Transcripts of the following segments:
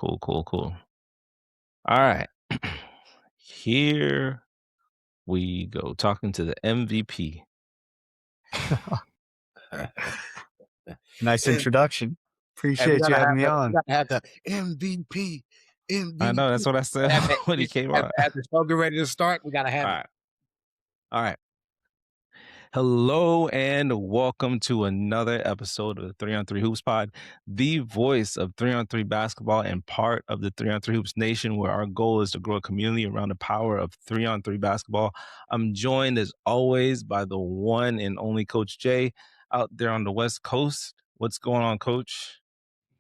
Cool, cool, cool. All right. Here we go. Talking to the MVP. Nice And, introduction. and we Appreciate you gotta having have me the we on. gotta have the MVP. I know MVP. that's what I said Have that when he came on. as the show get ready to start, we gotta All have it. right. All right. Hello and welcome to another episode of the 3 on 3 Hoops Pod, the voice of 3 on 3 basketball and part of the 3 on 3 Hoops Nation, where our goal is to grow a community around the power of 3 on 3 basketball. I'm joined as always by the one and only Coach Jay out there on the West Coast. What's going on, Coach?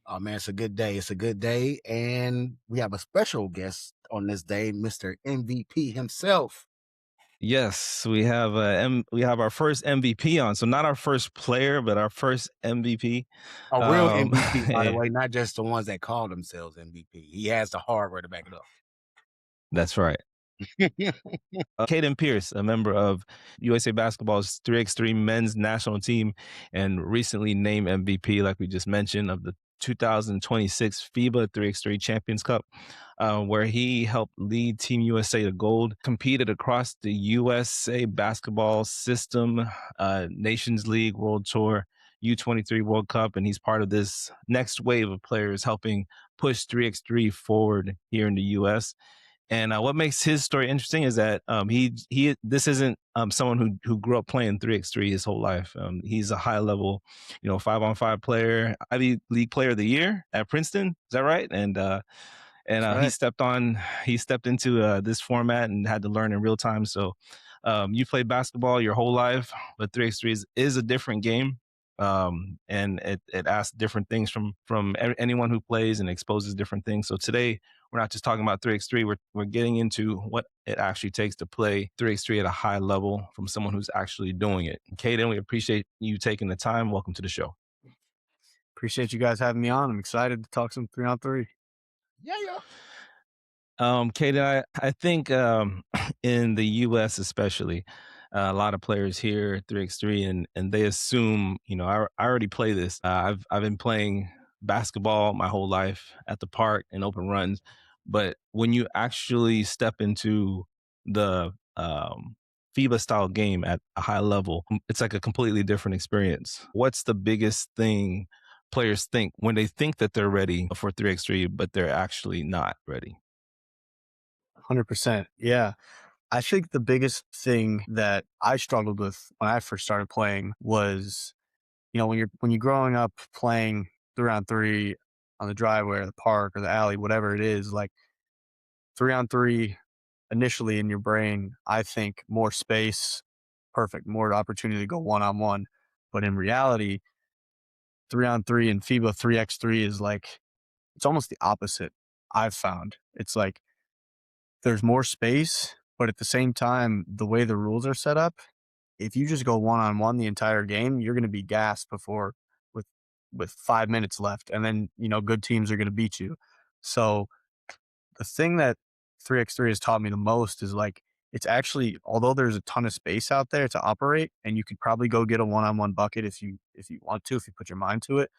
Oh man, it's a good day. It's a good day. And we have a special guest on this day, Mr. MVP himself. Yes, we have our first MVP on. So not our first player, but our first MVP. A real MVP, by the And way, not just the ones that call themselves MVP. He has the hardware to back it that's right. up. Caden Pierce, a member of USA Basketball's 3x3 men's national team and recently named MVP, like we just mentioned, of the 2026 FIBA 3x3 Champions Cup, where he helped lead Team USA to gold, competed across the USA basketball system, Nations League, World Tour, U23 World Cup, and he's part of this next wave of players helping push 3x3 forward here in the US. And what makes his story interesting is that he this isn't someone who grew up playing 3x3 his whole life. He's a high level, 5-on-5 player, Ivy League Player of the Year at Princeton. Is that right? And That's he right. stepped into this format and had to learn in real time. So you played basketball your whole life, but 3x3 is a different game. And it asks different things from anyone who plays and exposes different things. So today we're not just talking about 3x3. We're getting into what it actually takes to play 3x3 at a high level from someone who's actually doing it. Caden, we appreciate you taking the time. Welcome to the show. Appreciate you guys having me on. I'm excited to talk some 3 on 3. Yeah, yeah. Caden, I think in the U.S. especially, a lot of players hear 3x3 and they assume, I already play this. I've been playing basketball my whole life at the park and open runs, but when you actually step into the FIBA style game at a high level, it's like a completely different experience. What's the biggest thing players think when they think that they're ready for 3x3, but they're actually not ready? 100%. Yeah. I think the biggest thing that I struggled with when I first started playing was, when you're growing up playing 3 on 3 on the driveway or the park or the alley, whatever it is, like 3 on 3 initially in your brain, I think more space, perfect, more opportunity to go 1 on 1. But in reality, 3 on 3 and FIBA 3x3 is like, it's almost the opposite. I've found it's like there's more space, but at the same time, the way the rules are set up, if you just go 1 on 1 the entire game, you're going to be gassed before with with 5 minutes left, and then good teams are going to beat you. So the thing that 3x3 has taught me the most is like it's actually, although there's a ton of space out there to operate, and you could probably go get a 1 on 1 bucket if you want to, if you put your mind to it.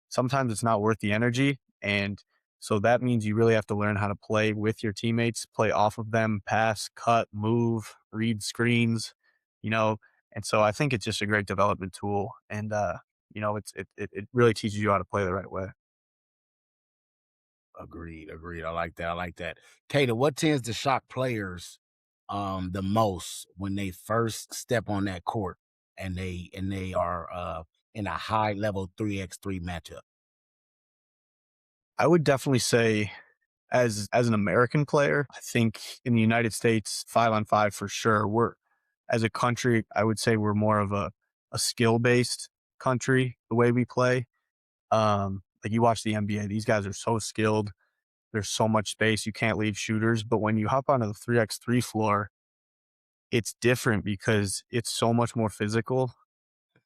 Sometimes it's not worth the energy. And so that means you really have to learn how to play with your teammates, play off of them, pass, cut, move, read screens, you know. And so I think it's just a great development tool. And it really teaches you how to play the right way. Agreed, agreed. I like that. I like that. Kata, what tends to shock players the most when they first step on that court and they are in a high level 3x3 matchup? I would definitely say as an American player, I think in the United States, 5 on 5 for sure. We're as a country, I would say we're more of a skill based country, the way we play. Like you watch the NBA, these guys are so skilled. There's so much space. You can't leave shooters. But when you hop onto the 3x3 floor, it's different because it's so much more physical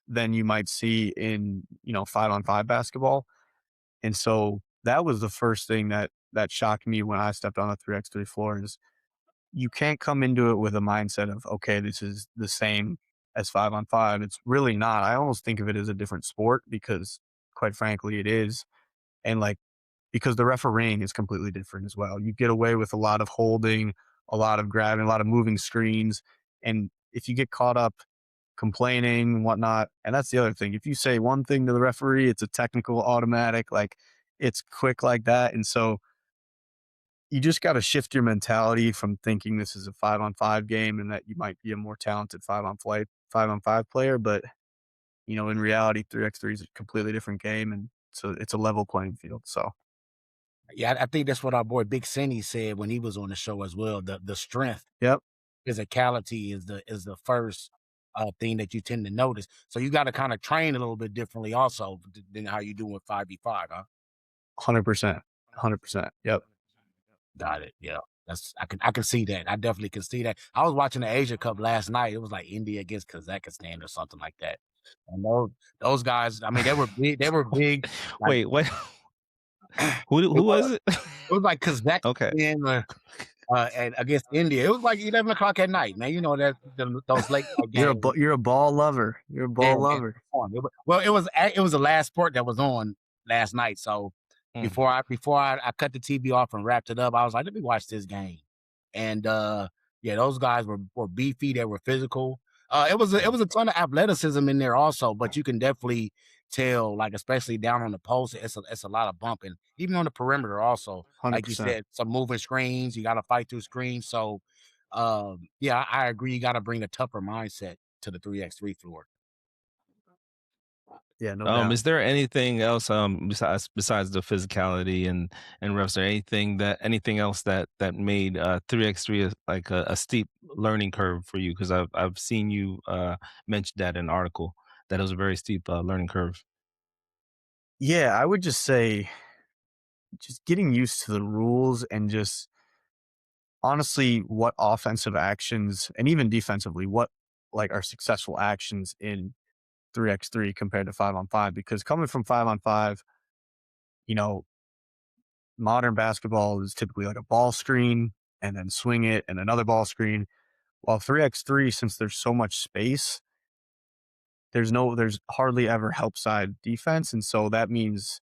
than you might see in, 5 on 5 basketball. And so that was the first thing that shocked me when I stepped on the 3x3 floor is you can't come into it with a mindset of, okay, this is the same as 5 on 5. It's really not. I almost think of it as a different sport because quite frankly it is. And like because the refereeing is completely different as well. You get away with a lot of holding, a lot of grabbing, a lot of moving screens. And if you get caught up complaining and whatnot, and that's the other thing. If you say one thing to the referee, it's a technical automatic, like it's quick like that. And so you just got to shift your mentality from thinking this is a 5-on-5 game and that you might be a more talented 5-on-5 player. But, in reality, 3x3 is a completely different game. And so it's a level playing field. So, Yeah, I think that's what our boy Big Cindy said when he was on the show as well. The strength, yep, physicality is the first thing that you tend to notice. So you got to kind of train a little bit differently also than how you do with 5v5, huh? 100%. 100%. Yep. Got it. Yeah. I can see that. I definitely can see that. I was watching the Asia Cup last night. It was like India against Kazakhstan or something like that. And those guys, I mean, they were big. They were big. Like Wait, what? it Who was was. it? It was like Okay. Kazakhstan and against India. It was like 11 o'clock at night, man. You know that those late night games. You're a ball lover. You're a Yeah, ball man. lover. Well, it was the last sport that was on last night. So Mm. before I cut the TV off and wrapped it up, I was like, let me watch this game. And yeah, those guys were beefy. They were physical. It was a ton of athleticism in there also, but you can definitely tell, like especially down on the post, it's a lot of bumping. Even on the perimeter, also, like you 100%. said, some moving screens. You got to fight through screens. So, yeah, I agree. You got to bring a tougher mindset to the 3x3 floor. Yeah, no doubt. Is there anything else besides the physicality and reps? Or anything else that made 3x3 like a steep learning curve for you? Because I've seen you mention that in an article that it was a very steep learning curve. Yeah, I would just say just getting used to the rules and just honestly what offensive actions and even defensively, what like are successful actions in 3x3 compared to 5-on-5. Because coming from 5-on-5, you know, modern basketball is typically like a ball screen and then swing it and another ball screen. While 3x3, since there's so much space, there's hardly ever help side defense. And so that means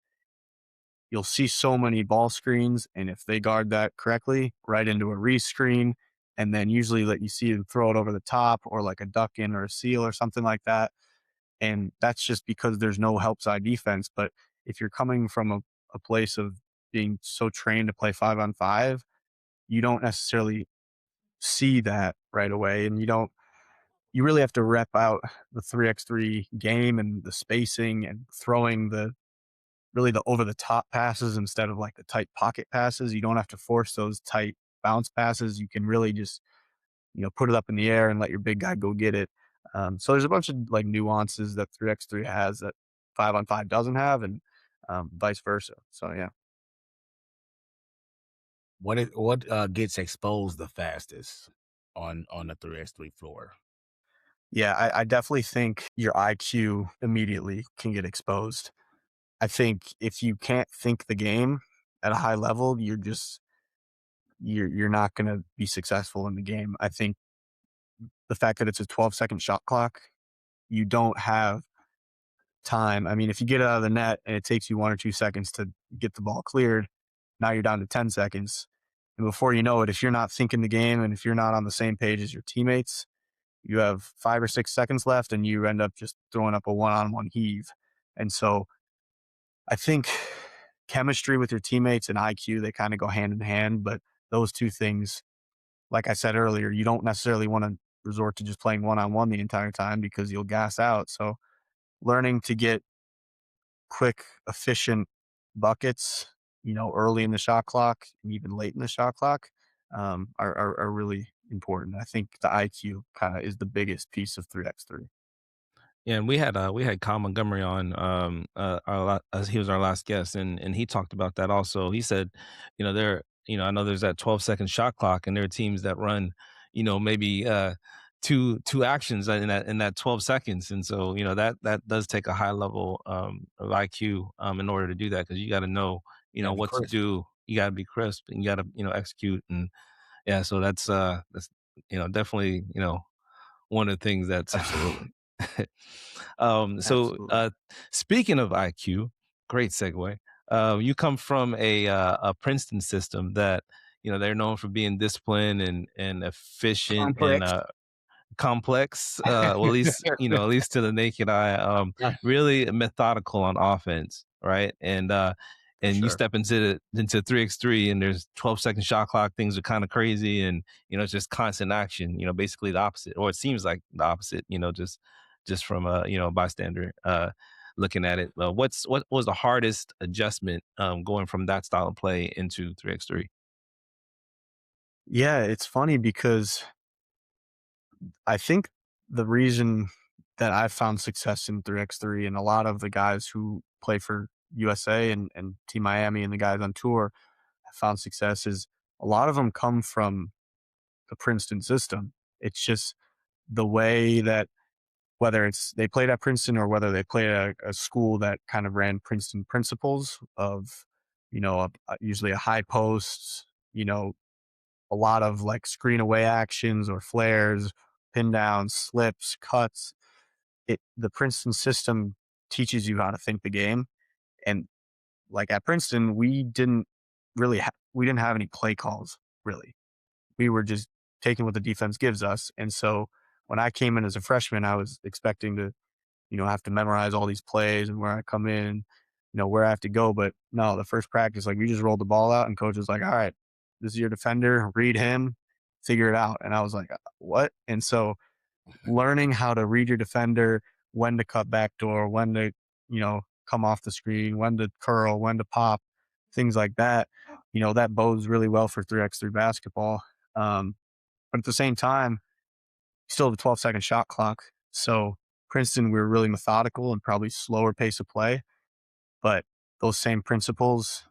you'll see so many ball screens, and if they guard that correctly, right into a re-screen, and then usually let you see them throw it over the top or like a duck in or a seal or something like that. And that's just because there's no help side defense. But if you're coming from a place of being so trained to play 5-on-5, you don't necessarily see that right away. And you really have to rep out the 3x3 game and the spacing and throwing the over the top passes instead of like the tight pocket passes. You don't have to force those tight bounce passes. You can really just, put it up in the air and let your big guy go get it. So there's a bunch of like nuances that 3x3 has that 5-on-5 doesn't have, and vice versa. So yeah. What gets exposed the fastest on the 3x3 floor? Yeah, I definitely think your IQ immediately can get exposed. I think if you can't think the game at a high level, you're not gonna be successful in the game. I think the fact that it's a 12-second shot clock, you don't have time. I mean, if you get it out of the net and it takes you 1 or 2 seconds to get the ball cleared, now you're down to 10 seconds. And before you know it, if you're not thinking the game and if you're not on the same page as your teammates, you have 5 or 6 seconds left and you end up just throwing up a one-on-one heave. And so I think chemistry with your teammates and IQ, they kind of go hand in hand, but those two things, like I said earlier, you don't necessarily want to resort to just playing one-on-one the entire time because you'll gas out. So learning to get quick, efficient buckets, early in the shot clock and even late in the shot clock, are really important. I think the IQ kind of is the biggest piece of 3x3. Yeah, and we had Kyle Montgomery on as he was our last guest, and he talked about that also. He said, I know there's that 12-second shot clock, and there are teams that run, maybe two actions in that 12 seconds, and so that does take a high level of IQ in order to do that because you got to know Gotta be what to crisp. do. You got to be crisp, and you got to execute, and yeah, so that's definitely one of the things that's Absolutely. so Absolutely. speaking of IQ, great segue. You come from a Princeton system that they're known for being disciplined and efficient and Complex. complex. Well, at least to the naked eye, really methodical on offense, right? For And you sure. step into 3x3 and there's 12-second shot clock. Things are kind of crazy, and it's just constant action. Basically the opposite, or it seems like the opposite. Just from a bystander looking at it. What was the hardest adjustment going from that style of play into 3x3? Yeah, it's funny because I think the reason that I've found success in 3x3 and a lot of the guys who play for USA and Team Miami and the guys on tour have found success is a lot of them come from the Princeton system. It's just the way that whether it's they played at Princeton or whether they played at a school that kind of ran Princeton principles of, usually a high post, a lot of like screen away actions or flares, pin downs, slips, cuts. The Princeton system teaches you how to think the game. And like at Princeton, we didn't have any play calls really. We were just taking what the defense gives us. And so when I came in as a freshman, I was expecting to have to memorize all these plays and where I come in, where I have to go. But no, the first practice, like we just rolled the ball out and coach was like, all right, this is your defender, read him, figure it out. And I was like, what? And so learning how to read your defender, when to cut back door, when to, come off the screen, when to curl, when to pop, things like that, that bodes really well for 3x3 basketball. But at the same time, you still have a 12-second shot clock. So Princeton, we were really methodical and probably slower pace of play, but those same principles,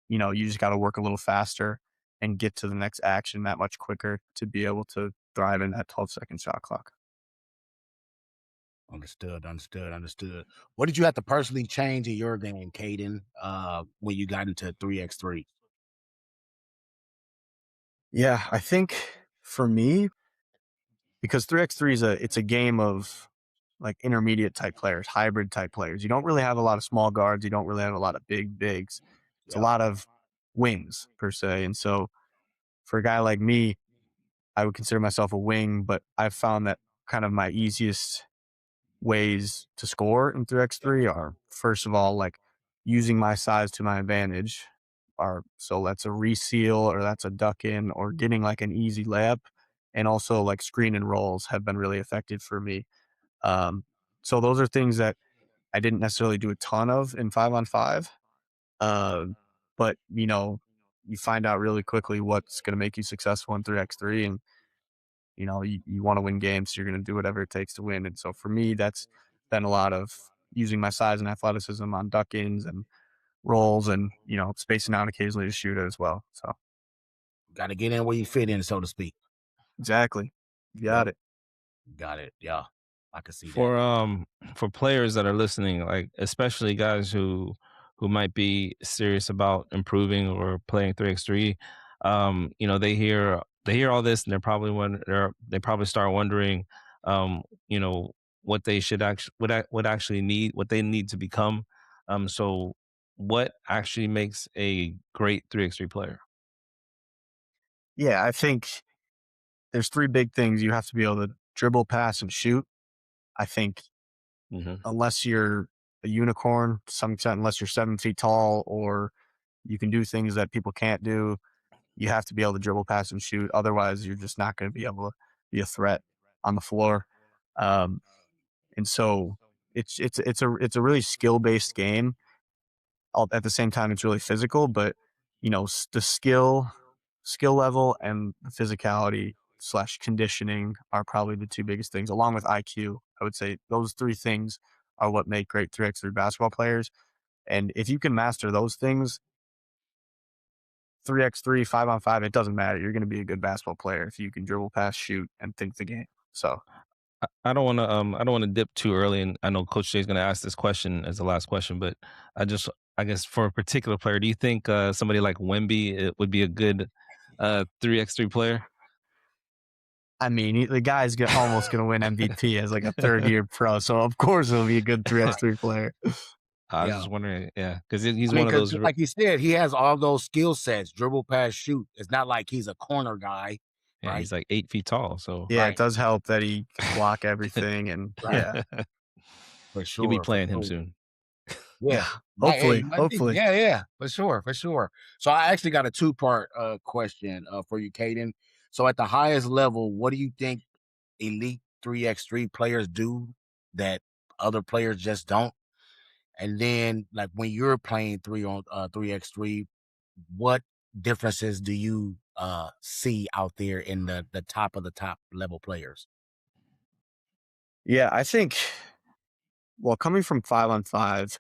you just got to work a little faster and get to the next action that much quicker to be able to thrive in that 12-second shot clock. Understood. What did you have to personally change in your game, Caden, when you got into 3x3? Yeah, I think for me, because 3x3 it's a game of like intermediate type players, hybrid type players. You don't really have a lot of small guards. You don't really have a lot of big bigs. It's a Yep. lot of wings per se. And so for a guy like me, I would consider myself a wing, but I've found that kind of my easiest ways to score in 3x3 are first of all, like using my size to my advantage. So that's a reseal or that's a duck in or getting like an easy layup. And also like screen and rolls have been really effective for me. Um, so those are things that I didn't necessarily do a ton of in 5-on-5. Uh, but you find out really quickly what's going to make you successful in 3x3. And you want to win games, so you're going to do whatever it takes to win. And so for me, that's been a lot of using my size and athleticism on duck ins and rolls and, spacing out occasionally to shoot it as well. So Got to get in where you fit in, so to speak. exactly. You got Yep. it. Got it. Yeah, I can see that. For players that are listening, like especially guys who might be serious about improving or playing 3x3, they hear all this and they probably start wondering, um, you know, what they should actually what actually need what they need to become. So what actually makes a great 3x3 player? Yeah, I think there's three big things. You have to be able to dribble, pass, and shoot. I think Hmm. unless you're a unicorn to some extent, unless you're 7 feet tall or you can do things that people can't do, you have to be able to dribble, pass, and shoot. Otherwise, you're just not going to be able to be a threat on the floor. Um, and so it's a really skill based game. At the same time, it's really physical, but the skill level and the physicality slash conditioning are probably the two biggest things, along with IQ. I would say those three things are what make great 3x3 basketball players. And if you can master those things, 3x3, 5-on-5, it doesn't matter. You're going to be a good basketball player if you can dribble, pass, shoot, and think the game. So, I don't want to dip too early, and I know Coach Jay's going to ask this question as the last question, but I guess for a particular player, do you think somebody like Wemby would be a good 3x3 player? I mean, the guy's almost going to win MVP as like a third year pro. So, of course, he'll be a good 3x3 player. I was Yeah. just wondering, yeah, because he's I mean, one of because those. like you said, he has all those skill sets, dribble, pass, shoot. It's not like he's a corner guy, Yeah, right? he's like 8 feet tall. So Yeah, it Right, does help that he can block everything, and right. yeah, For you'll be sure, for playing him sure. soon. Yeah. yeah. Right, hey, Hopefully, might be. hopefully. Yeah, yeah, for sure, for sure. So I actually got a two-part, question, for you, Caden. So at the highest level, what do you think elite 3x3 players do that other players just don't? And then, like, when you're playing 3x3, what differences do you, see out there in the top of the top level players? Yeah, I think. Well, coming from 5-on-5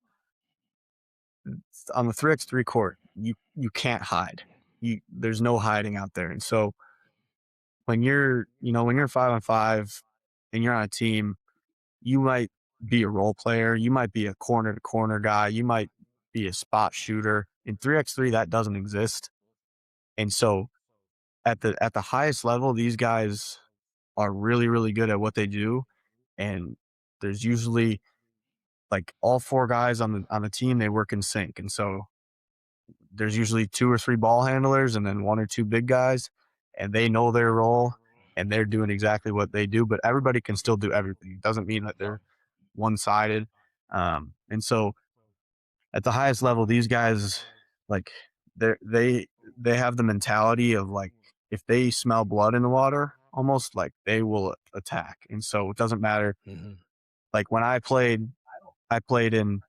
on the 3x3 court, you can't hide. There's no hiding out there, and so when you're 5-on-5 and you're on a team, you might be a role player, you might be a corner to corner guy, you might be a spot shooter. In 3x3, that doesn't exist, and so at the highest level, these guys are really, really good at what they do, and there's usually, like, all 4 guys on the team, they work in sync, and so there's usually 2 or 3 ball handlers and then 1 or 2 big guys, and they know their role, and they're doing exactly what they do, but everybody can still do everything. It doesn't mean that they're one-sided, and so at the highest level, these guys, like, they they have the mentality of, like, if they smell blood in the water, almost, like, they will attack, and so it doesn't matter. Mhm. Like, when I played in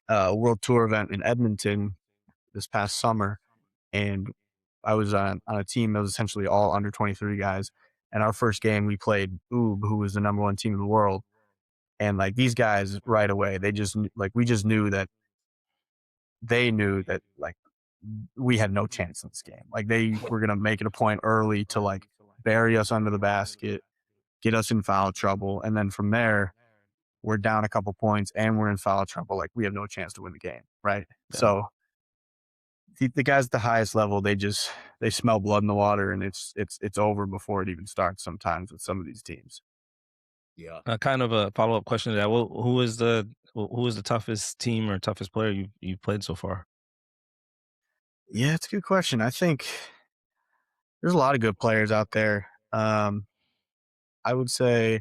a world tour event in Edmonton this past summer, and I was on a team that was essentially all under 23 guys. And our first game, we played Oob, who was the number one team in the world. And like these guys right away, like we just knew that they knew that like we had no chance in this game. Like they were gonna make it a point early to like bury us under the basket, get us in foul trouble, and then from there we're down a couple points and we're in foul trouble. Like we have no chance to win the game, right? Yeah. So the guys at the highest level, they smell blood in the water, and it's over before it even starts. Sometimes with some of these teams. Yeah. Kind of a follow-up question to that. Who is the toughest team or toughest player you've played so far? Yeah, it's a good question. I think there's a lot of good players out there. I would say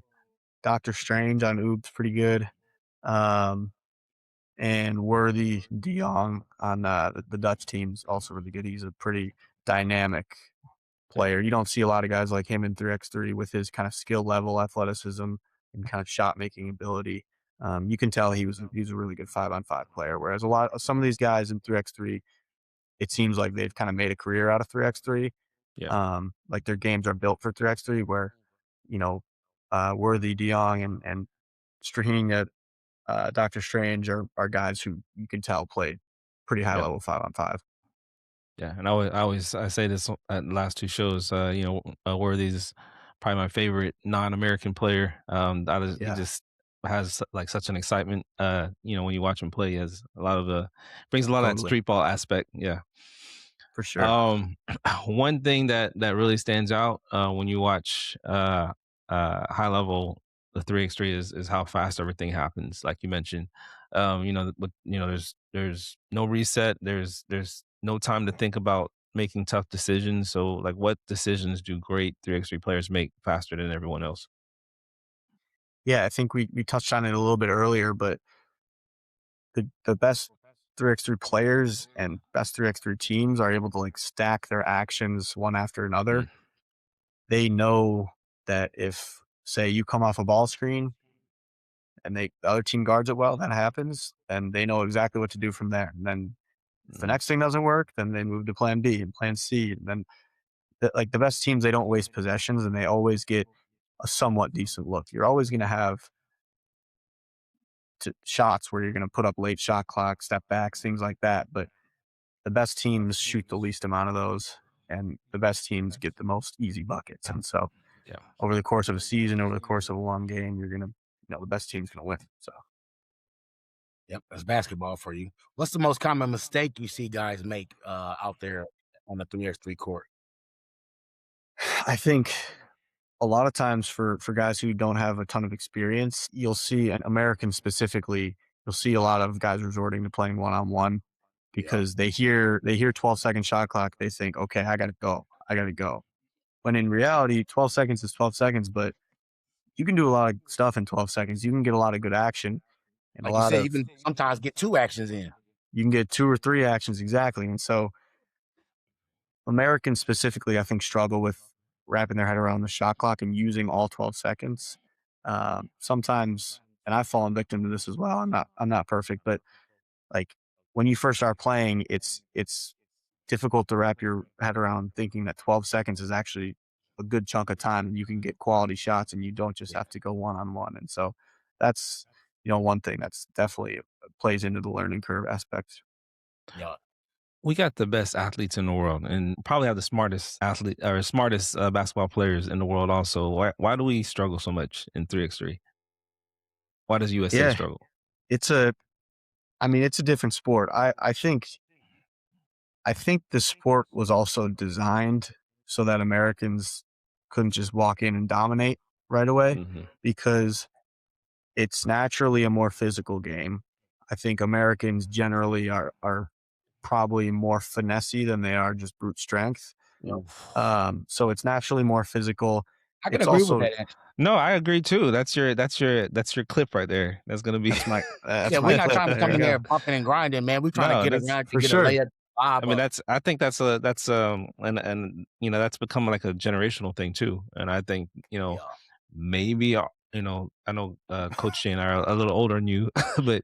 Doctor Strange on Oob's pretty good, um, and Worthy De Jong on the Dutch team's also really good. He's a pretty dynamic Yeah. player. You don't see a lot of guys like him in 3x3 with his kind of skill level, athleticism, and kind of shot making ability. You can tell he was a really good 5-on-5 player. Whereas some of these guys in 3x3, it seems like they've kind of made a career out of 3x3. Yeah. Like their games are built for 3x3, where you know Worthy, De Jong, and Straheen at Doctor Strange are guys who you can tell play pretty high Yeah. level 5-on-5. Yeah, and I say this at the last 2 shows, Worthy's probably my favorite non-American player. He Yeah, just has, like, such an excitement, when you watch him play, he has a lot of the brings a lot of that totally, street ball aspect, yeah. for sure. Um, one thing that really stands out, when you watch, high level, the 3x3 is how fast everything happens, like you mentioned. There's no reset, there's no time to think about making tough decisions, so, like, what decisions do great 3x3 players make faster than everyone else? Yeah, I think we touched on it a little bit earlier, but the best 3x3 players and best 3x3 teams are able to like stack their actions one after another. Mm, They know that if say you come off a ball screen and the other team guards it well, that happens, and they know exactly what to do from there. And then if the mm, next thing doesn't work, then they move to plan B and plan C. And then like the best teams, they don't waste possessions and they always get a somewhat decent look. You're always going to have shots where you're going to put up late shot clock, step backs, things like that. But the best teams shoot the least amount of those, and the best teams get the most easy buckets. And so, yeah. over the course of a season, over the course of a long game, you're gonna, the best team's gonna win. So, Yep, that's basketball for you. What's the most common mistake you see guys make, out there on the 3x3 court? I think a lot of times for guys who don't have a ton of experience, you'll see, and Americans specifically, you'll see a lot of guys resorting to playing one-on-one Yeah. because they hear 12-second shot clock. They think, okay, I got to go. I got to go. When in reality, 12 seconds is 12 seconds, but you can do a lot of stuff in 12 seconds. You can get a lot of good action and Like you said, you can sometimes get 2 actions in. you can get 2 or 3 actions exactly. And so Americans specifically, I think, struggle with wrapping their head around the shot clock and using all 12 seconds. Sometimes, and I've fallen victim to this as well. I'm not perfect, but like when you first start playing, it's difficult to wrap your head around thinking that 12 seconds is actually a good chunk of time and you can get quality shots and you don't just Yeah. have to go one-on-one. And so that's, one thing that's definitely plays into the learning curve aspect. Yeah. We got the best athletes in the world, and probably have the smartest basketball players in the world. Also, why do we struggle so much in 3x3? Why does USA Yeah, struggle? it's a I mean, it's a different sport. I think the sport was also designed so that Americans couldn't just walk in and dominate right away Hmm. because it's naturally a more physical game. I think Americans generally are probably more finessey than they are just brute strength. Yeah. So it's naturally more physical. I can It's agree with also that actually. No, I agree too. That's your clip right there. That's gonna be Yeah, that's my we're not clip. trying to There come you in go. there bumping and grinding, man. We're trying to no. get That's around to For get a sure. layup I vibe mean, up. I think that's and that's become like a generational thing too. And I think Yeah. maybe I know Coach Shane are a little older than you, but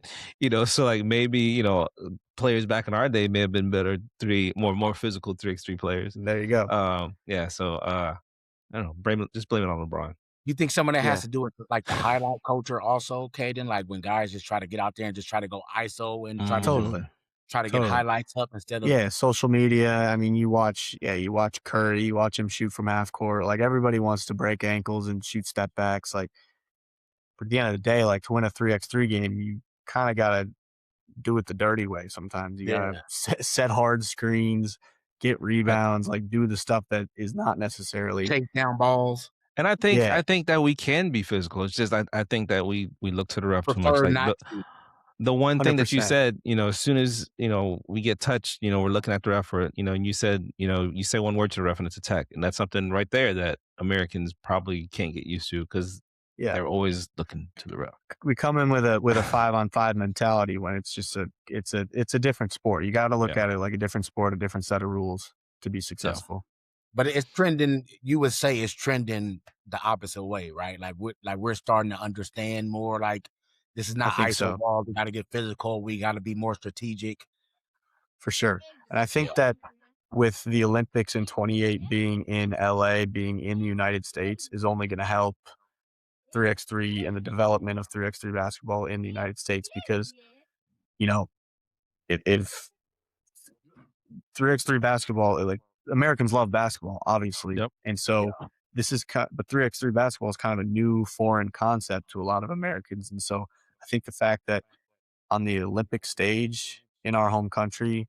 so like maybe players back in our day may have been better more physical 3x3 players. There you go. Yeah. So I don't know. Blame it on LeBron. You think some of that has Yeah, to do with, like, the highlight culture also, Caden? Like, when guys just try to get out there and just try to go ISO and totally. try to get Totally. highlights up instead of Yeah, social media. I mean, you watch Curry, you watch him shoot from half court. Like everybody wants to break ankles and shoot step backs. Like, but at the end of the day, like to win a 3x3 game, you kind of gotta do it the dirty way. Sometimes you gotta Yeah. set hard screens, get Right. rebounds, like do the stuff that is not necessarily. Chase down balls. And Yeah, I think that we can be physical. It's just I think that we look to the ref too much. Prefer Like not to. the one thing that you 100%. said, as soon as we get touched, we're looking at the ref for it. And you said, you say one word to the ref and it's a tech, and that's something right there that Americans probably can't get used to because Yeah, they're always looking to the ref. we come in with a 5-on-5 mentality when it's a different sport. You got to look Yeah, at it like a different sport, a different set of rules to be yeah, successful. But it's trending, you would say it's trending the opposite way, right? Like we're starting to understand more, like, this is I not think ISO so. ball. We gotta get physical. We gotta be more strategic. For sure. And I Yeah. think that with the Olympics in 28 being in LA, being in the United States is only going to help 3x3 and the development of 3x3 basketball in the United States because, you know, if 3x3 basketball, like Americans love basketball, obviously. yep, And so Yeah. but 3x3 basketball is kind of a new foreign concept to a lot of Americans. And so I think the fact that on the Olympic stage in our home country,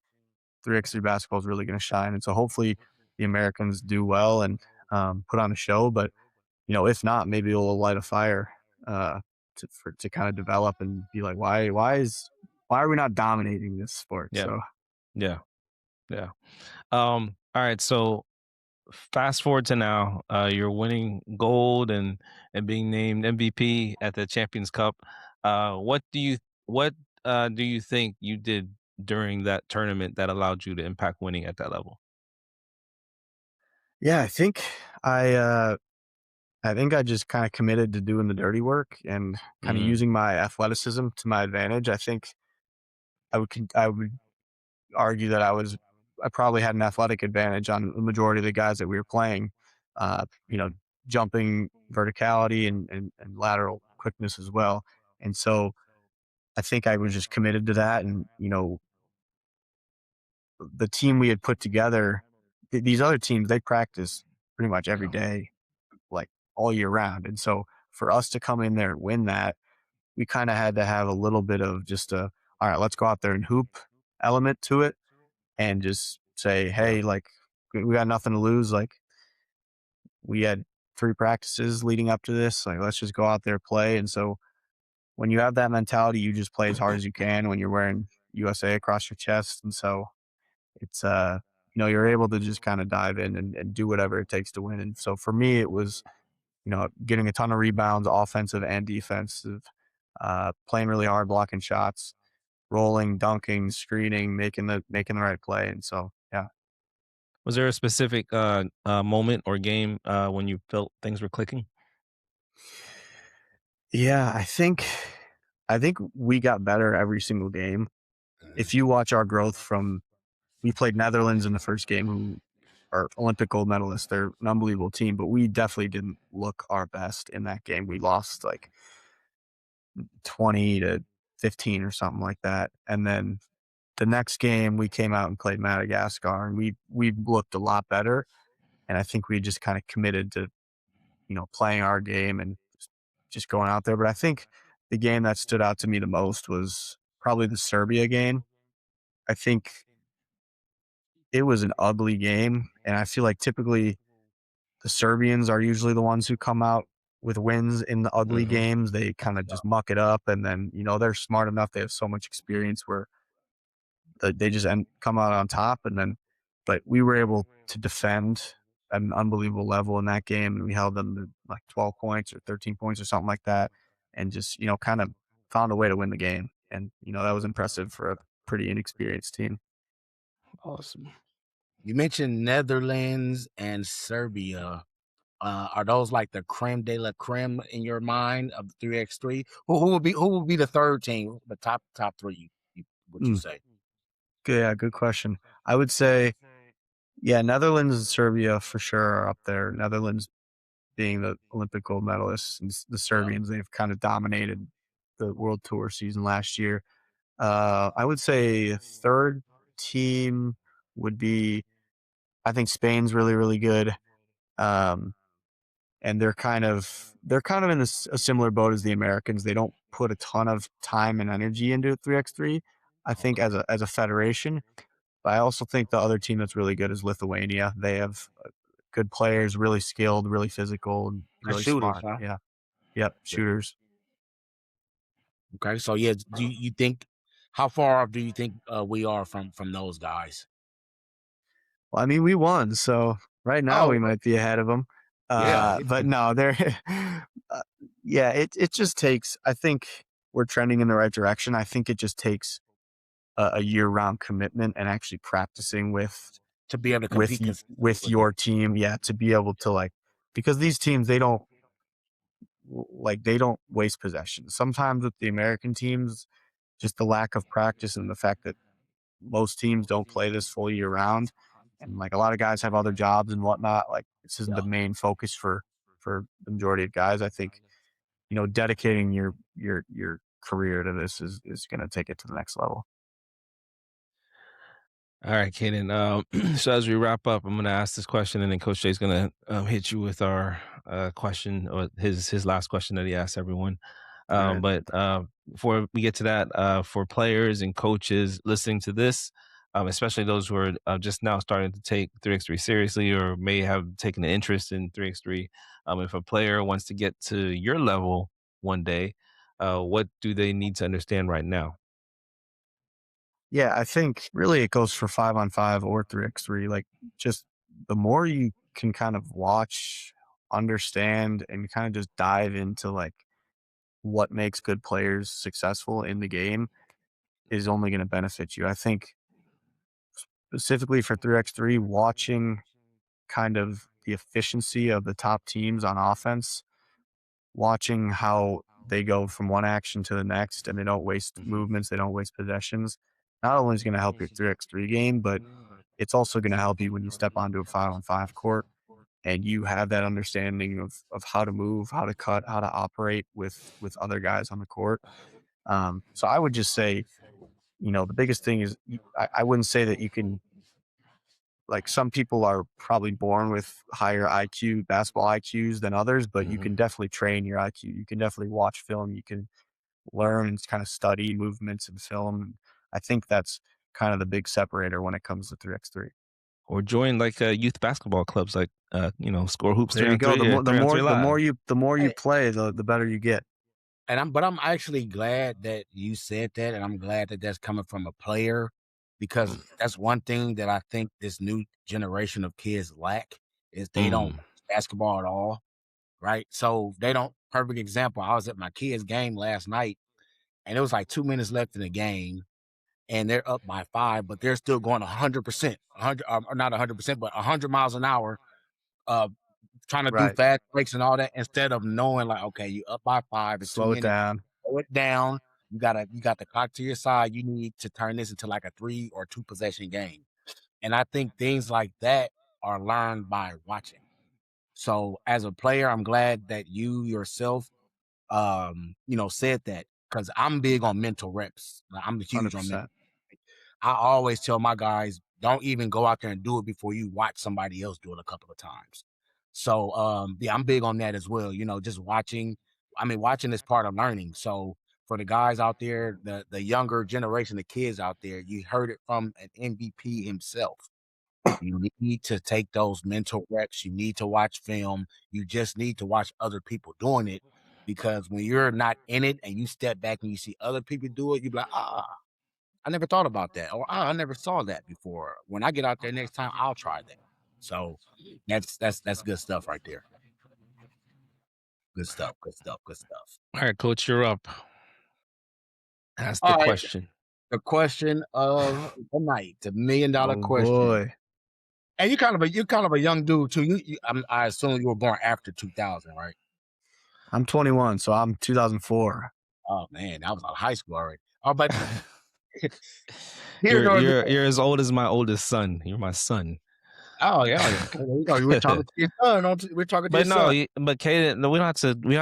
3x3 basketball is really going to shine. And so hopefully the Americans do well and put on a show. But if not, maybe it'll light a fire to kind of develop and be like, why are we not dominating this sport? yeah, So yeah, yeah. All right, so fast forward to now, you're winning gold and being named MVP at the Champions Cup. What do you think you did during that tournament that allowed you to impact winning at that level? yeah, I think I just kind of committed to doing the dirty work and kind of Mm, using my athleticism to my advantage. I think I would argue that I probably had an athletic advantage on the majority of the guys that we were playing. Uh, you know, jumping verticality and lateral quickness as well. And so I think I was just committed to that. And the team we had put together, these other teams, they practice pretty much every Yeah. day, like all year round. And so for us to come in there and win that, we kind of had to have a little bit of just all right, let's go out there and hoop element to it and just say, Yeah. hey, like we got nothing to lose. Like we had 3 practices leading up to this. Like let's just go out there play. And so when you have that mentality, you just play as hard as you can when you're wearing USA across your chest. And so it's, you're able to just kind of dive in and do whatever it takes to win. And so for me, it was, getting a ton of rebounds, offensive and defensive, playing really hard, blocking shots, rolling, dunking, screening, making the right play. And so, yeah. Was there a specific moment or game when you felt things were clicking? Yeah, I think we got better every single game. Mhm. If you watch our growth from we played Netherlands in the first game, who are Olympic gold medalists. They're an unbelievable team, but we definitely didn't look our best in that game. We lost like 20-15 or something like that. And then the next game we came out and played Madagascar, and we looked a lot better. And I think we just kind of committed to, playing our game and just going out there. But I think the game that stood out to me the most was probably the Serbia game. I think it was an ugly game, and I feel like typically the Serbians are usually the ones who come out with wins in the ugly Hmm. games. They kind of just muck it up, and then they're smart enough. They have so much experience where they just come out on top. And then, but we were able to defend at an unbelievable level in that game, and we held them to like 12 points or 13 points or something like that, and just kind of found a way to win the game. And that was impressive for a pretty inexperienced team. Awesome. You mentioned Netherlands and Serbia. Are those like the creme de la creme in your mind of the 3x3? Who would be the third team, the top three? Would you Mm, say? yeah, good question. I would say, yeah, Netherlands and Serbia for sure are up there. Netherlands being the Olympic gold medalists, and the Yeah. Serbians, they've kind of dominated the World Tour season last year. I would say third team would be, I think Spain's really, really good. Um, and they're kind of in a similar boat as the Americans. They don't put a ton of time and energy into 3x3. I think Okay. as a federation, but I also think the other team that's really good is Lithuania. They have good players, really skilled, really physical, and The really shooters, smart. huh? Yeah. Yep. Yeah. Shooters. Okay. So yeah, do you think how far off do you think we are from those guys? Well, I mean, we won, so right now we Oh, might be ahead of them. yeah. But no, they're yeah, it just takes, I think we're trending in the right direction. I think it just takes a year-round commitment and actually practicing To be able to with compete consistently with with them. your team, yeah, to be able to like, because these teams, they don't waste possessions. Sometimes with the American teams, just the lack of practice and the fact that most teams don't play this full year round, and like a lot of guys have other jobs and whatnot. Like this isn't Yeah. the main focus for the majority of guys. I think dedicating your career to this is going to take it to the next level. All right, Caden. So as we wrap up, I'm going to ask this question, and then Coach Jay's going to hit you with our question, or his last question that he asks everyone. All right. But before we get to that, for players and coaches listening to this, especially those who are just now starting to take 3x3 seriously or may have taken an interest in 3x3, if a player wants to get to your level one day, what do they need to understand right now? Yeah, I think really it goes for 5-on-5 or 3x3. Like just the more you can kind of watch, understand, and kind of just dive into like what makes good players successful in the game is only going to benefit you. I think specifically for 3x3, watching kind of the efficiency of the top teams on offense, watching how they go from one action to the next and they don't waste Mhm. movements, they don't waste possessions. Not only is going to help your 3x3 game, but it's also going to help you when you step onto a 5-on-5 court and you have that understanding of how to move, how to cut, how to operate with other guys on the court. So I would just say, the biggest thing is I wouldn't say that you can, like, some people are probably born with higher IQ, basketball IQs than others, but you Mhm. can definitely train your IQ. You can definitely watch film. You can learn and kind of study movements in film. I think that's kind of the big separator when it comes to 3x3. Or join like youth basketball clubs, like score hoops There three you on go. three or 3 on 3 The live. more you Hey, play, the better you get. But I'm actually glad that you said that, and I'm glad that that's coming from a player, because that's one thing that I think this new generation of kids lack is they don't watch basketball at all, right? So they don't. Perfect example. I was at my kids' game last night, and it was like 2 minutes left in the game, and they're up by 5, but they're still going 100%, 100 or not 100%, but 100 miles an hour, trying to do fast breaks and all that, instead of knowing like, okay, you up by 5 in 2 Slow it minutes, down. slow it down. You got the clock to your side. You need to turn this into like a 3 or 2 possession game. And I think things like that are learned by watching. So as a player, I'm glad that you yourself, said that, because I'm big on mental reps. Like, I'm huge on mental. 100%. I always tell my guys, don't even go out there and do it before you watch somebody else do it a couple of times. So, I'm big on that as well. Just watching. I mean, watching is part of learning. So for the guys out there, the younger generation, the kids out there, you heard it from an MVP himself. You need to take those mental reps. You need to watch film. You just need to watch other people doing it, because when you're not in it and you step back and you see other people do it, you be like, I never thought about that, or I never saw that before. When I get out there next time, I'll try that. So that's good stuff right there. Good stuff. All right, Coach, you're up. Ask the All right. question. The question of the night, the $1 million question. Boy. And you're kind of a young dude too. I assume you were born after 2000, right? I'm 21, so I'm 2004. Oh man, I was out of high school already. Oh, but you're as old as my oldest son. You're my son. Oh yeah. We're talking to your son. We're talking to your son. But Caden, no, we don't have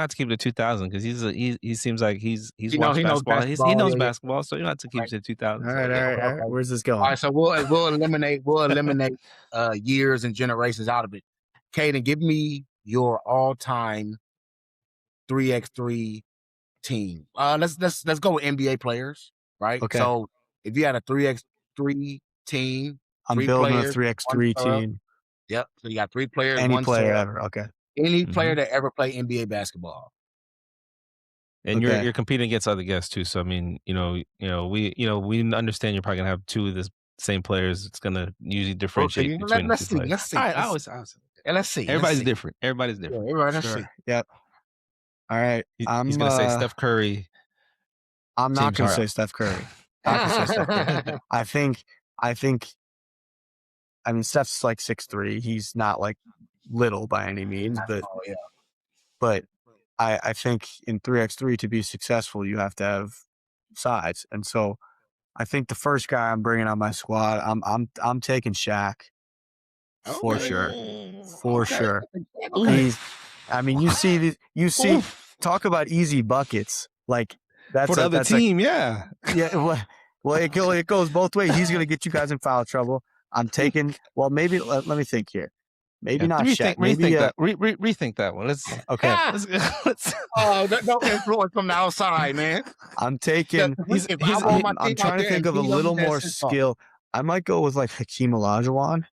to keep it to 2000, because he seems like he's watched basketball. He knows basketball, so you don't have to keep it to 2000. All right. Where's this going? All right, so we'll eliminate years and generations out of it. Caden, give me your all-time 3x3 team. Let's go with NBA players, right? Okay. So if you had a 3x3 team, I'm building a 3x3 team. Yep. So you got 3 players. Any player ever. Okay. Any player that ever played NBA basketball. And you're competing against other guests too. So I mean, we understand you're probably gonna have 2 of the same players. It's gonna usually differentiate between the 2 players. Let's see. All right, let's see. Everybody's different. Everybody's different. Yeah, let's see. Yep. All right. He's gonna say Steph Curry. I'm not gonna say Steph Curry. I mean, Steph's like 6'3". He's not like little by any means, but I think in 3x3 to be successful, you have to have size. And so I think the first guy I'm bringing on my squad, I'm taking Shaq for sure. Okay. Talk about easy buckets. Like that's for the other team, yeah. Well, it goes both ways. He's going to get you guys in foul trouble. I'm taking. Well, maybe let me think here. Maybe not Shaq. Rethink that one. Let's okay. Let's no influence from the outside, man. I'm taking. I'm trying to think of a little more skill. I might go with like Hakeem Olajuwon.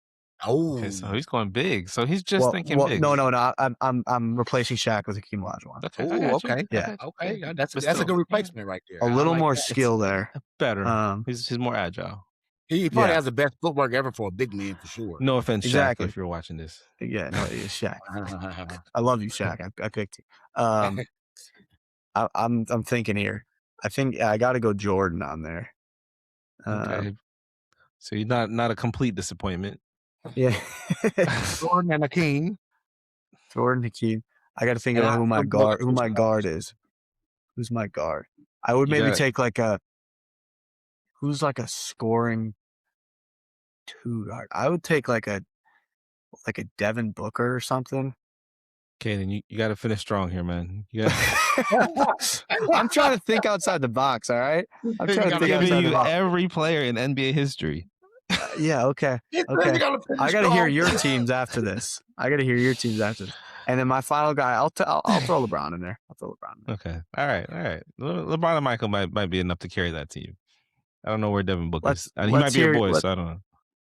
Oh, okay, so he's going big. So he's just thinking big. No. I'm replacing Shaq with Hakeem Olajuwon. Okay. Yeah. Okay. That's a good replacement right there. A little more skill there. Better. He's more agile. He probably has the best footwork ever for a big man, for sure. No offense, Shaq, if you're watching this. Yeah, no, it's Shaq. I love you, Shaq. I picked you. I'm thinking here. I think I got to go Jordan on there. Okay. So you're not a complete disappointment. Yeah. Jordan and Hakeem. I got to think about who my guard is. Who's my guard? I would maybe take like who's like a scoring 2 guard. I would take like a Devin Booker or something. Okay, then you got to finish strong here, man. I'm trying to think outside the box. All right. I'm trying to think outside the box. Every player in NBA history. Yeah. Okay. I got to hear your teams after this. And then my final guy, I'll throw LeBron in there. Okay. All right. LeBron and Michael might be enough to carry that team. I don't know where Devin Booker is. He might be your boy, so I don't know.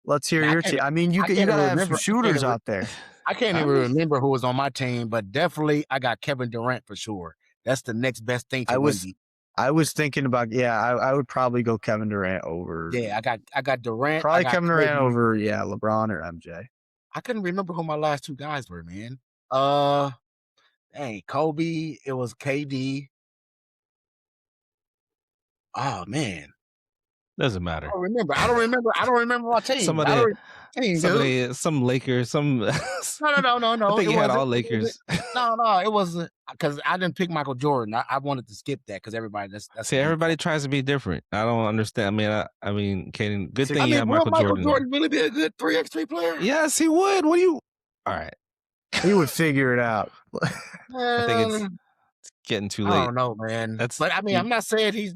Let's hear your team. I mean, you gotta have some shooters out there. I can't even remember who was on my team, but definitely I got Kevin Durant for sure. That's the next best thing to I was Wemby. I was thinking about I would probably go Kevin Durant over. Yeah, I got Durant. Probably I got Kevin Durant Kobe. over LeBron or MJ. I couldn't remember who my last two guys were, man. Dang, Kobe. It was KD. Oh man, Doesn't matter. I don't remember. I don't remember my team. Some Lakers, some. No. I think he had all Lakers. No, it wasn't because I didn't pick Michael Jordan. I wanted to skip that because everybody that's See, everybody tries to be different. I don't understand. I mean, Caden, good thing you have will Michael Jordan. really be a good 3x3 player? Yes, he would. What do you? All right. He would figure it out. I think it's getting too late. I don't know, man. But I mean, I'm not saying he's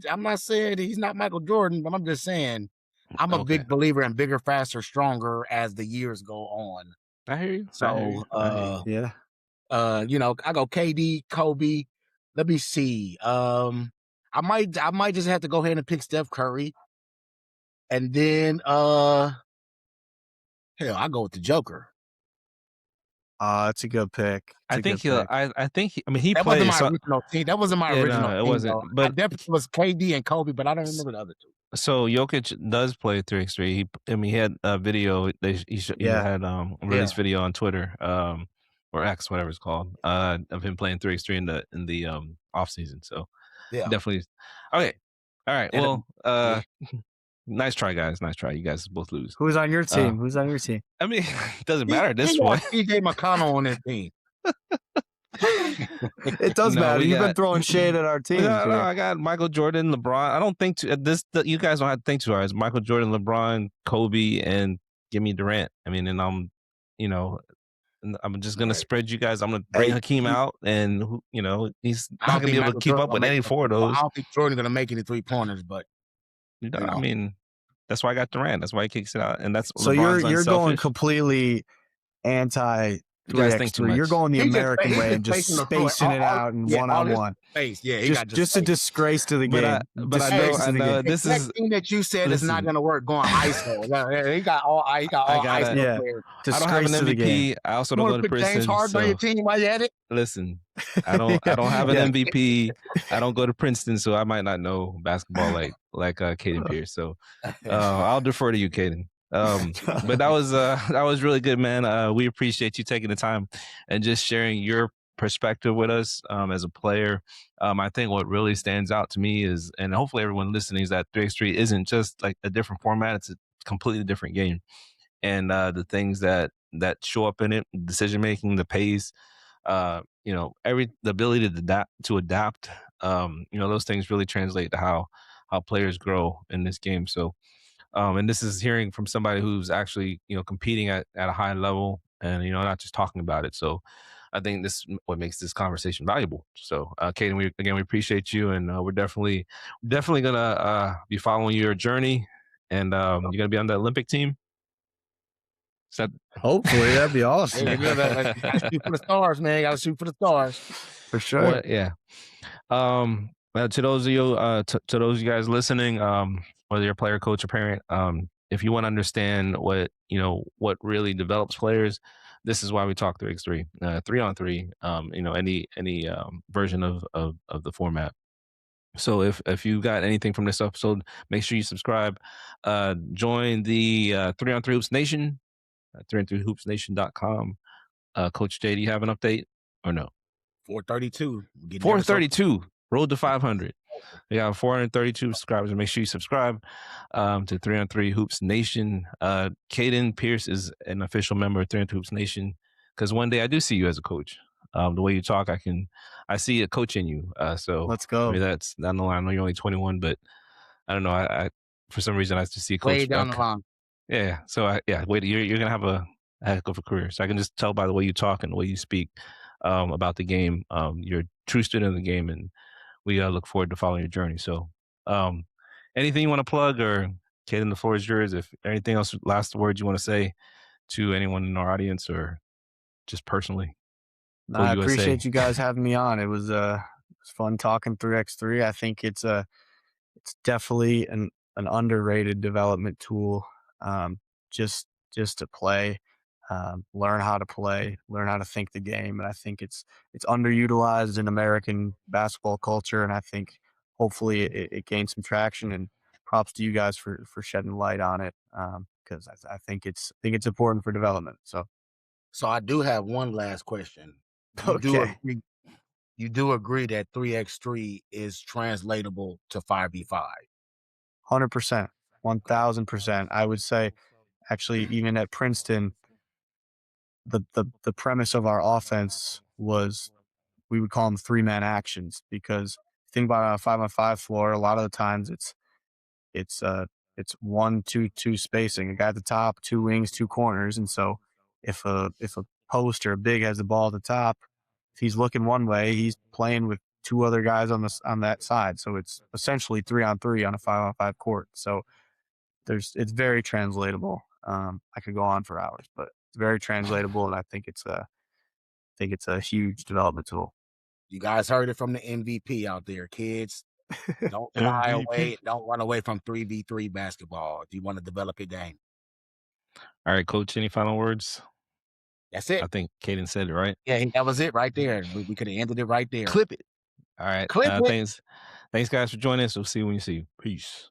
not Michael Jordan, but I'm just saying I'm a big believer in bigger, faster, stronger as the years go on. I hear you. So yeah. I go KD, Kobe. Let me see. I might just have to go ahead and pick Steph Curry. And then hell, I go with the Joker. That's a good pick. I think he that played. Wasn't my original team. That wasn't my original team. It wasn't. Though. But I definitely was KD and Kobe, but I don't remember the other two. So Jokic does play 3x3. He had a video. He had released video on Twitter, or X, whatever it's called, of him playing 3x3 in the off season. So definitely. Okay. All right. Well, nice try, guys. Nice try. You guys both lose. Who's on your team? I mean, it doesn't matter at this point. PJ McConnell on his team. It does matter. You've been throwing shade at our team. No, I got Michael Jordan, LeBron. I don't think you guys don't have to think too hard. It's Michael Jordan, LeBron, Kobe, and give me Durant. I mean, and I'm just gonna spread you guys. I'm gonna bring Hakeem out, and he's not gonna be able to keep up with any four of those. I don't think Jordan's gonna make any 3-pointers, but I mean, that's why I got Durant. That's why he kicks it out, and that's so you're going completely anti. You guys think too much. You're going the American way and just spacing it out and one-on-one. Just a disgrace to the game. But I know this is thing that you said is not going to work. Going ISO. He got all ISO players. I don't have an MVP. I also don't go to Princeton. James Harden on your team while you at it. Listen, I don't have an MVP. I don't go to Princeton, so I might not know basketball like Caden Pierce. So I'll defer to you, Caden. But that was really good, man. We appreciate you taking the time and just sharing your perspective with us as a player. I think what really stands out to me is, and hopefully everyone listening, is that 3x3 isn't just like a different format. It's a completely different game. And the things that show up in it, decision making, the pace, the ability to adapt, those things really translate to how players grow in this game. So and this is hearing from somebody who's actually, competing at a high level and, not just talking about it. So I think this is what makes this conversation valuable. So, Caden, we appreciate you, and we're definitely going to be following your journey, and you're going to be on the Olympic team. Hopefully, that'd be awesome. You gotta shoot for the stars, man. You gotta shoot for the stars. For sure. Well, yeah. To those of you, to those of you guys listening, whether you're a player, coach, or parent, if you want to understand what really develops players, this is why we talk 3x3, 3-on-3. Any version of the format. So if you got anything from this episode, make sure you subscribe. Join the 3-on-3 Hoops Nation, 3on3hoopsnation.com. Coach Jay, do you have an update or no? 432. 432. Road to 500. We got 432 subscribers. Make sure you subscribe to 3on3 Hoops Nation. Caden Pierce is an official member of 3on3 Hoops Nation, because one day I do see you as a coach. The way you talk, I see a coach in you. So let's go. I mean, that's down the line. I know you're only 21, but I don't know. I for some reason I just see a coach way down the line. Yeah. So you're gonna have a heck of a career. So I can just tell by the way you talk and the way you speak about the game. You're a true student of the game, and we look forward to following your journey. So anything you want to plug, or Caden, the floor is yours. If anything else, last words you want to say to anyone in our audience, or just personally. I appreciate you guys having me on. It was fun talking 3x3. I think it's definitely an underrated development tool, just to play. learn how to play, learn how to think the game. And I think it's underutilized in American basketball culture. And I think hopefully it gains some traction. And props to you guys for shedding light on it, because I think it's important for development. So So I do have one last question. You do okay, agree? You do agree that 3x3 is translatable to 5v5? 100%, Okay. 1000%. I would say actually even at Princeton, the premise of our offense was we would call them 3-man actions because think about on a 5-on-5 floor, a lot of the times it's uh it's 1-2-2 spacing. A guy at the top, 2 wings, 2 corners, and so if a post or a big has the ball at the top, if he's looking one way, he's playing with 2 other guys on that side. So it's essentially 3-on-3 on a 5-on-5 court. So it's very translatable. I could go on for hours, but it's very translatable, and I think it's a huge development tool. You guys heard it from the MVP out there, kids. Don't shy away. MVP. Don't run away from 3v3 basketball if you want to develop your game. All right, coach, any final words? That's I it. think Caden said it, right? Yeah, that was it right there. We could have ended it right there. Clip it. All right. Clip it. Thanks guys for joining us. We'll see you when you see you. Peace.